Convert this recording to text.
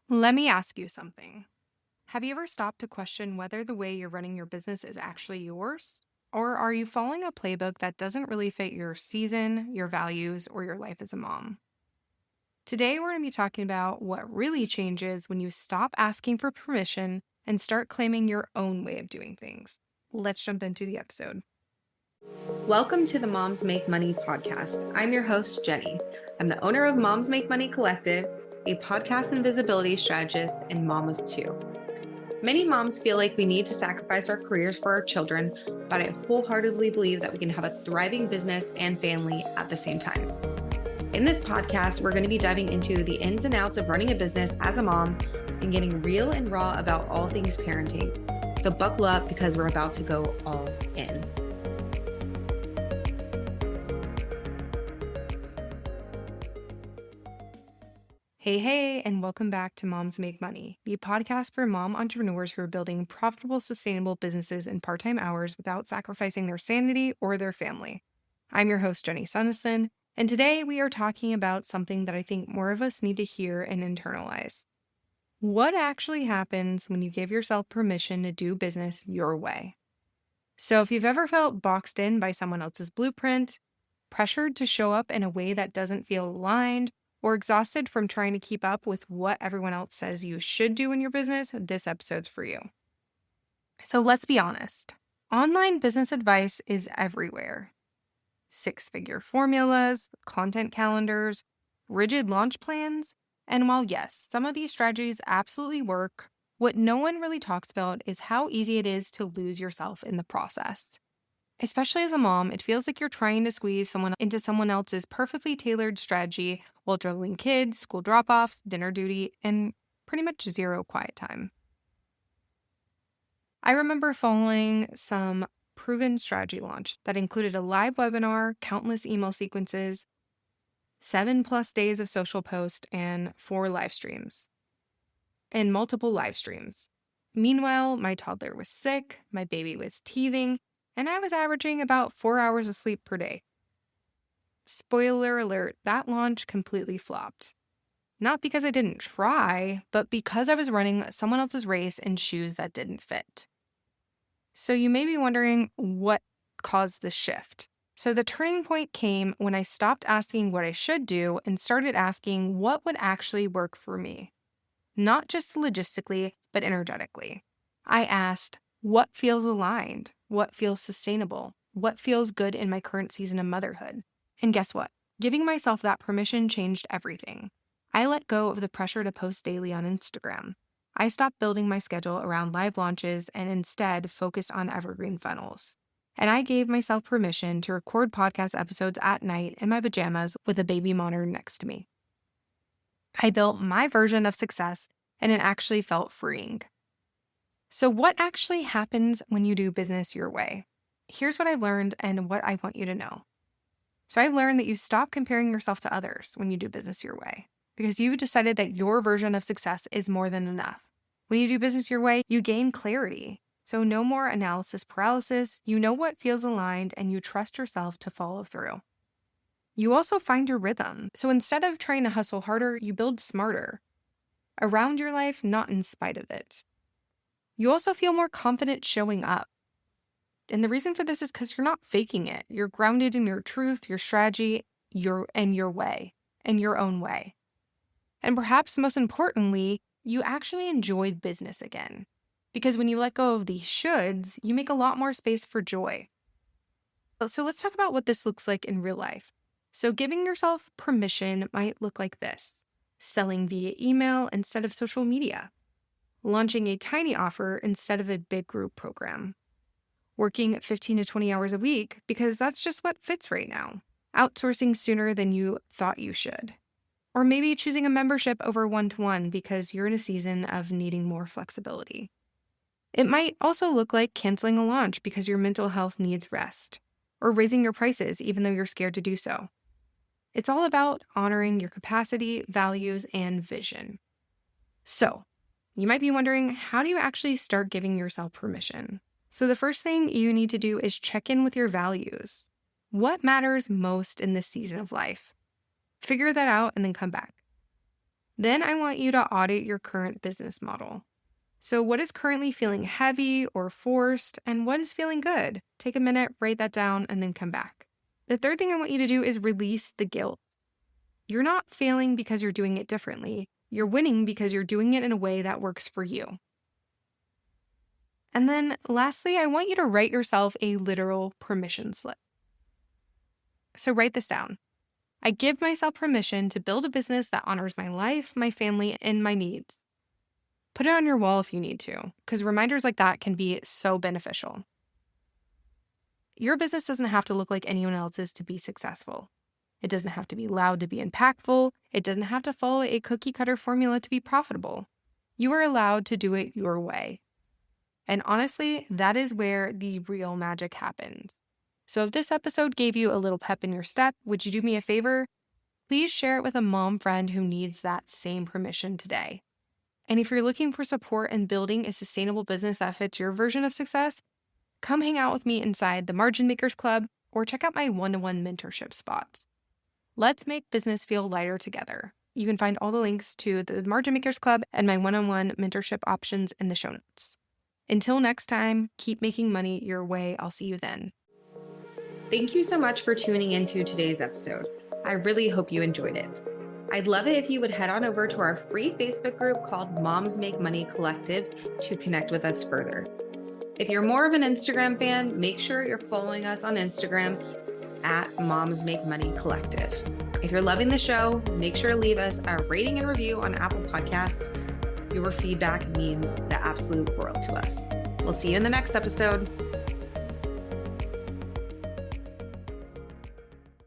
Let me ask you something. Have you ever stopped to question whether the way you're running your business is actually yours? Or are you following a playbook that doesn't really fit your season, your values, or your life as a mom? Today, we're going to be talking about what really changes when you stop asking for permission and start claiming your own way of doing things. Let's jump into the episode. Welcome to the Moms Make Money podcast. I'm your host, Jenny. I'm the owner of Moms Make Money Collective, a podcast and visibility strategist and mom of two. Many moms feel like we need to sacrifice our careers for our children, but I wholeheartedly believe that we can have a thriving business and family at the same time. In this podcast, we're going to be diving into the ins and outs of running a business as a mom and getting real and raw about all things parenting. So buckle up because we're about to go all in. Hey, and welcome back to Moms Make Money, the podcast for mom entrepreneurs who are building profitable, sustainable businesses in part-time hours without sacrificing their sanity or their family. I'm your host, Jenny Sunnison, and today we are talking about something that I think more of us need to hear and internalize. What actually happens when you give yourself permission to do business your way? So if you've ever felt boxed in by someone else's blueprint, pressured to show up in a way that doesn't feel aligned, or exhausted from trying to keep up with what everyone else says you should do in your business, this episode's for you. So let's be honest. Online business advice is everywhere. Six-figure formulas, content calendars, rigid launch plans. And while yes, some of these strategies absolutely work, what no one really talks about is how easy it is to lose yourself in the process. Especially as a mom, it feels like you're trying to squeeze someone into someone else's perfectly tailored strategy while juggling kids, school drop-offs, dinner duty, and pretty much zero quiet time. I remember following some proven strategy launch that included a live webinar, countless email sequences, 7+ days of social posts, and 4 live streams. And multiple live streams. Meanwhile, my toddler was sick, my baby was teething, and I was averaging about 4 hours of sleep per day. Spoiler alert, that launch completely flopped. Not because I didn't try, but because I was running someone else's race in shoes that didn't fit. So you may be wondering what caused this shift. So the turning point came when I stopped asking what I should do and started asking what would actually work for me. Not just logistically, but energetically. I asked, what feels aligned? What feels sustainable? What feels good in my current season of motherhood? And guess what? Giving myself that permission changed everything. I let go of the pressure to post daily on Instagram. I stopped building my schedule around live launches and instead focused on evergreen funnels. And I gave myself permission to record podcast episodes at night in my pajamas with a baby monitor next to me. I built my version of success, and it actually felt freeing. So what actually happens when you do business your way? Here's what I've learned and what I want you to know. So I've learned that you stop comparing yourself to others when you do business your way, because you've decided that your version of success is more than enough. When you do business your way, you gain clarity. So no more analysis paralysis, you know what feels aligned, and you trust yourself to follow through. You also find your rhythm. So instead of trying to hustle harder, you build smarter. Around your life, not in spite of it. You also feel more confident showing up. And the reason for this is because you're not faking it. You're grounded in your truth, your strategy, your way, and your own way. And perhaps most importantly, you actually enjoyed business again. Because when you let go of these shoulds, you make a lot more space for joy. So let's talk about what this looks like in real life. So giving yourself permission might look like this: selling via email instead of social media, launching a tiny offer instead of a big group program, working 15 to 20 hours a week because that's just what fits right now, outsourcing sooner than you thought you should, or maybe choosing a membership over one-to-one because you're in a season of needing more flexibility. It might also look like canceling a launch because your mental health needs rest, or raising your prices even though you're scared to do so. It's all about honoring your capacity, values, and vision. So, you might be wondering, how do you actually start giving yourself permission? So the first thing you need to do is check in with your values. What matters most in this season of life? Figure that out and then come back. Then I want you to audit your current business model. So, what is currently feeling heavy or forced, and what is feeling good? Take a minute, write that down, and then come back. The third thing I want you to do is release the guilt. You're not failing because you're doing it differently. You're winning because you're doing it in a way that works for you. And then lastly, I want you to write yourself a literal permission slip. So write this down. I give myself permission to build a business that honors my life, my family, and my needs. Put it on your wall if you need to, because reminders like that can be so beneficial. Your business doesn't have to look like anyone else's to be successful. It doesn't have to be loud to be impactful. It doesn't have to follow a cookie-cutter formula to be profitable. You are allowed to do it your way. And honestly, that is where the real magic happens. So if this episode gave you a little pep in your step, would you do me a favor? Please share it with a mom friend who needs that same permission today. And if you're looking for support in building a sustainable business that fits your version of success, come hang out with me inside the Margin Makers Club or check out my one-to-one mentorship spots. Let's make business feel lighter together. You can find all the links to the Margin Makers Club and my one-on-one mentorship options in the show notes. Until next time, keep making money your way. I'll see you then. Thank you so much for tuning into today's episode. I really hope you enjoyed it. I'd love it if you would head on over to our free Facebook group called Moms Make Money Collective to connect with us further. If you're more of an Instagram fan, make sure you're following us on Instagram at Moms Make Money Collective. If you're loving the show, make sure to leave us a rating and review on Apple Podcasts. Your feedback means the absolute world to us. We'll see you in the next episode.